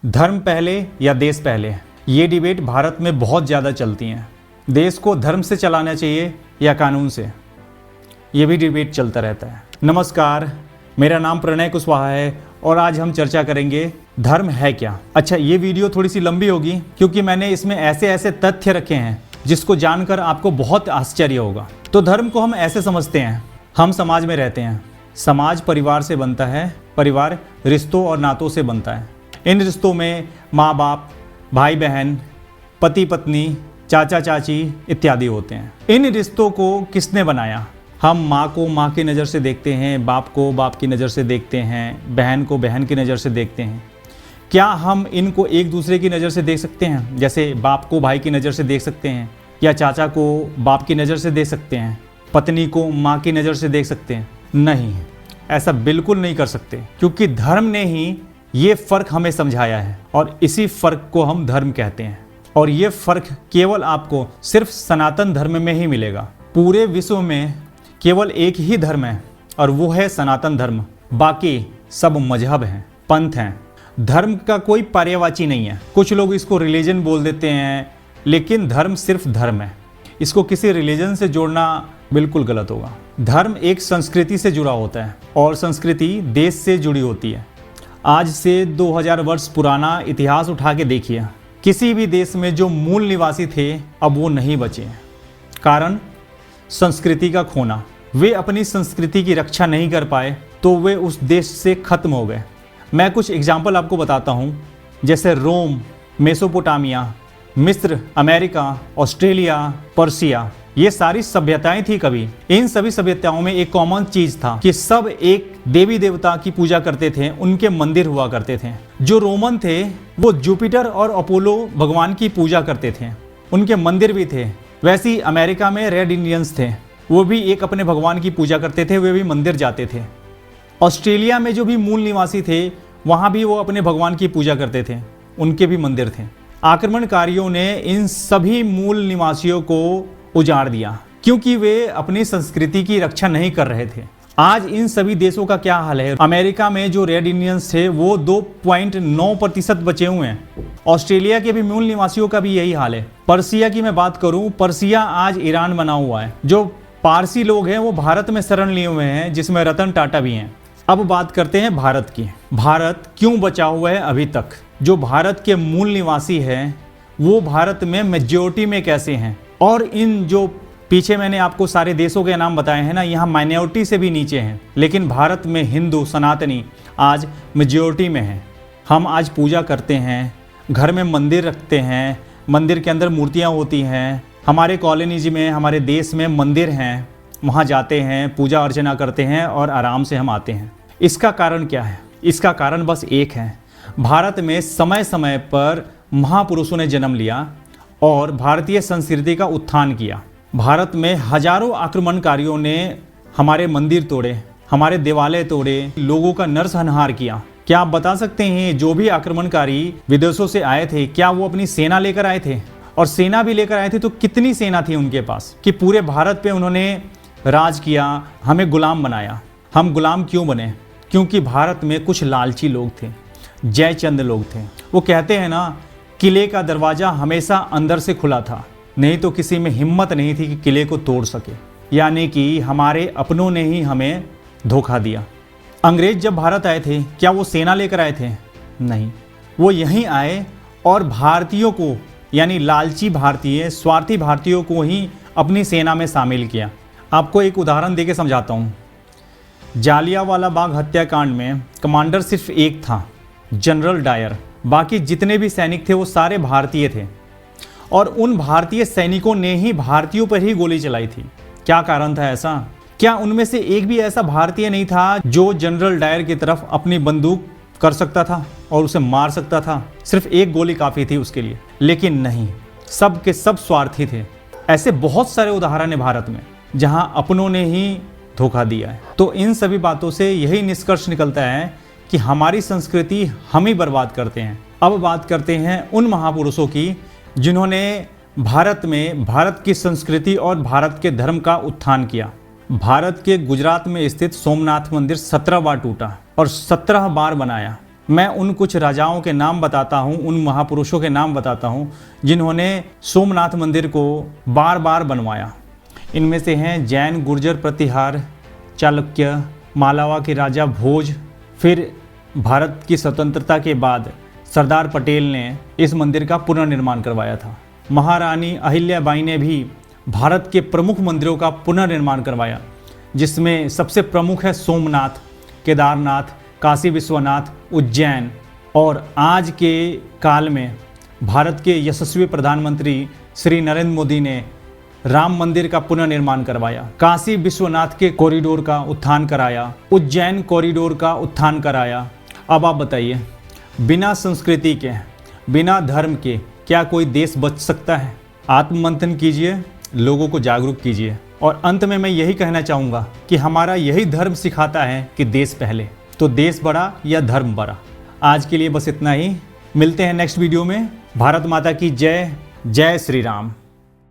धर्म पहले या देश पहले, ये डिबेट भारत में बहुत ज़्यादा चलती हैं। देश को धर्म से चलाना चाहिए या कानून से, ये भी डिबेट चलता रहता है। नमस्कार, मेरा नाम प्रणय कुशवाहा है और आज हम चर्चा करेंगे धर्म है क्या। अच्छा, ये वीडियो थोड़ी सी लंबी होगी क्योंकि मैंने इसमें ऐसे ऐसे तथ्य रखे हैं जिसको जानकर आपको बहुत आश्चर्य होगा। तो धर्म को हम ऐसे समझते हैं, हम समाज में रहते हैं, समाज परिवार से बनता है, परिवार रिश्तों और नातों से बनता है। इन रिश्तों में माँ बाप, भाई बहन, पति पत्नी, चाचा चाची इत्यादि होते हैं। इन रिश्तों को किसने बनाया? हम माँ को माँ की नज़र से देखते हैं, बाप को बाप की नज़र से देखते हैं, बहन को बहन की नज़र से देखते हैं। क्या हम इनको एक दूसरे की नज़र से देख सकते हैं? जैसे बाप को भाई की नज़र से देख सकते हैं, या चाचा को बाप की नज़र से देख सकते हैं, पत्नी को माँ की नज़र से देख सकते हैं? नहीं, ऐसा बिल्कुल नहीं कर सकते, क्योंकि धर्म ने ही ये फ़र्क हमें समझाया है और इसी फ़र्क को हम धर्म कहते हैं। और ये फ़र्क केवल आपको सिर्फ सनातन धर्म में ही मिलेगा। पूरे विश्व में केवल एक ही धर्म है और वो है सनातन धर्म, बाकी सब मजहब हैं, पंथ हैं। धर्म का कोई पर्यायवाची नहीं है। कुछ लोग इसको रिलीजन बोल देते हैं, लेकिन धर्म सिर्फ धर्म है। इसको किसी रिलीजन से जोड़ना बिल्कुल गलत होगा। धर्म एक संस्कृति से जुड़ा होता है और संस्कृति देश से जुड़ी होती है। आज से 2000 वर्ष पुराना इतिहास उठा के देखिए, किसी भी देश में जो मूल निवासी थे अब वो नहीं बचे। कारण संस्कृति का खोना। वे अपनी संस्कृति की रक्षा नहीं कर पाए तो वे उस देश से खत्म हो गए। मैं कुछ एग्जाम्पल आपको बताता हूँ, जैसे रोम, मेसोपोटामिया, मिस्र, अमेरिका, ऑस्ट्रेलिया, पर्सिया, ये सारी सभ्यताएं थी कभी। इन सभी सभ्यताओं में एक कॉमन चीज था कि सब एक देवी देवता की पूजा करते थे, उनके मंदिर हुआ करते थे। जो रोमन थे वो जुपिटर और अपोलो भगवान की पूजा करते थे, उनके मंदिर भी थे। वैसे ही अमेरिका में रेड इंडियंस थे, वो भी एक अपने भगवान की पूजा करते थे, वे भी मंदिर जाते थे। ऑस्ट्रेलिया में जो भी मूल निवासी थे वहाँ भी वो अपने भगवान की पूजा करते थे, उनके भी मंदिर थे। आक्रमणकारियों ने इन सभी मूल निवासियों को उजाड़ दिया क्योंकि वे अपनी संस्कृति की रक्षा नहीं कर रहे थे। आज इन सभी देशों का क्या हाल है? अमेरिका में जो रेड इंडियंस थे वो 2.9% बचे हुए हैं। ऑस्ट्रेलिया के भी मूल निवासियों का भी यही हाल है। पर्सिया की मैं बात करूं, पर्सिया आज ईरान बना हुआ है। जो पारसी लोग हैं वो भारत में शरण लिए हुए हैं, जिसमें रतन टाटा भी हैं। अब बात करते हैं भारत की। भारत क्यों बचा हुआ है अभी तक? जो भारत के मूल निवासी हैं वो भारत में मेजॉरिटी में कैसे हैं? और इन जो पीछे मैंने आपको सारे देशों के नाम बताए हैं ना, यहाँ माइनॉरिटी से भी नीचे हैं, लेकिन भारत में हिंदू सनातनी आज मेजॉरिटी में हैं। हम आज पूजा करते हैं, घर में मंदिर रखते हैं, मंदिर के अंदर मूर्तियाँ होती हैं। हमारे कॉलोनीज में, हमारे देश में मंदिर हैं, वहाँ जाते हैं, पूजा अर्चना करते हैं और आराम से हम आते हैं। इसका कारण क्या है? इसका कारण बस एक है, भारत में समय समय पर महापुरुषों ने जन्म लिया और भारतीय संस्कृति का उत्थान किया। भारत में हजारों आक्रमणकारियों ने हमारे मंदिर तोड़े, हमारे देवालय तोड़े, लोगों का नरसंहार किया। क्या आप बता सकते हैं जो भी आक्रमणकारी विदेशों से आए थे, क्या वो अपनी सेना लेकर आए थे? और सेना भी लेकर आए थे तो कितनी सेना थी उनके पास कि पूरे भारत पे उन्होंने राज किया, हमें गुलाम बनाया। हम गुलाम क्यों बने? क्योंकि भारत में कुछ लालची लोग थे, जयचंद लोग थे। वो कहते हैं ना, किले का दरवाज़ा हमेशा अंदर से खुला था, नहीं तो किसी में हिम्मत नहीं थी कि किले को तोड़ सके। यानी कि हमारे अपनों ने ही हमें धोखा दिया। अंग्रेज जब भारत आए थे, क्या वो सेना लेकर आए थे? नहीं, वो यहीं आए और भारतीयों को, यानी लालची भारतीय, स्वार्थी भारतीयों को ही अपनी सेना में शामिल किया। आपको एक उदाहरण देके समझाता हूँ। जालियांवाला बाग हत्याकांड में कमांडर सिर्फ एक था, जनरल डायर। बाकी जितने भी सैनिक थे वो सारे भारतीय थे और उन भारतीय सैनिकों ने ही भारतीयों पर ही गोली चलाई थी। क्या कारण था ऐसा? क्या उनमें से एक भी ऐसा भारतीय नहीं था जो जनरल डायर की तरफ अपनी बंदूक कर सकता था और उसे मार सकता था? सिर्फ एक गोली काफ़ी थी उसके लिए। लेकिन नहीं, सब के सब स्वार्थी थे। ऐसे बहुत सारे उदाहरण हैं भारत में जहां अपनों ने ही धोखा दिया है। तो इन सभी बातों से यही निष्कर्ष निकलता है कि हमारी संस्कृति हम ही बर्बाद करते हैं। अब बात करते हैं उन महापुरुषों की जिन्होंने भारत में भारत की संस्कृति और भारत के धर्म का उत्थान किया। भारत के गुजरात में स्थित सोमनाथ मंदिर 17 बार टूटा और 17 बार बनाया। मैं उन कुछ राजाओं के नाम बताता हूँ, उन महापुरुषों के नाम बताता हूँ जिन्होंने सोमनाथ मंदिर को बार बार बनवाया। इनमें से हैं जैन, गुर्जर, प्रतिहार, चालुक्य, मालावा के राजा भोज। फिर भारत की स्वतंत्रता के बाद सरदार पटेल ने इस मंदिर का पुनर्निर्माण करवाया था। महारानी अहिल्याबाई ने भी भारत के प्रमुख मंदिरों का पुनर्निर्माण करवाया, जिसमें सबसे प्रमुख है सोमनाथ, केदारनाथ, काशी विश्वनाथ, उज्जैन। और आज के काल में भारत के यशस्वी प्रधानमंत्री श्री नरेंद्र मोदी ने राम मंदिर का पुनर्निर्माण करवाया, काशी विश्वनाथ के कॉरिडोर का उत्थान कराया, उज्जैन कॉरिडोर का उत्थान कराया। अब आप बताइए, बिना संस्कृति के, बिना धर्म के क्या कोई देश बच सकता है? आत्ममंथन कीजिए, लोगों को जागरूक कीजिए। और अंत में मैं यही कहना चाहूँगा कि हमारा यही धर्म सिखाता है कि देश पहले। तो देश बड़ा या धर्म बड़ा। आज के लिए बस इतना ही। मिलते हैं नेक्स्ट वीडियो में। भारत माता की जय। जय श्री राम।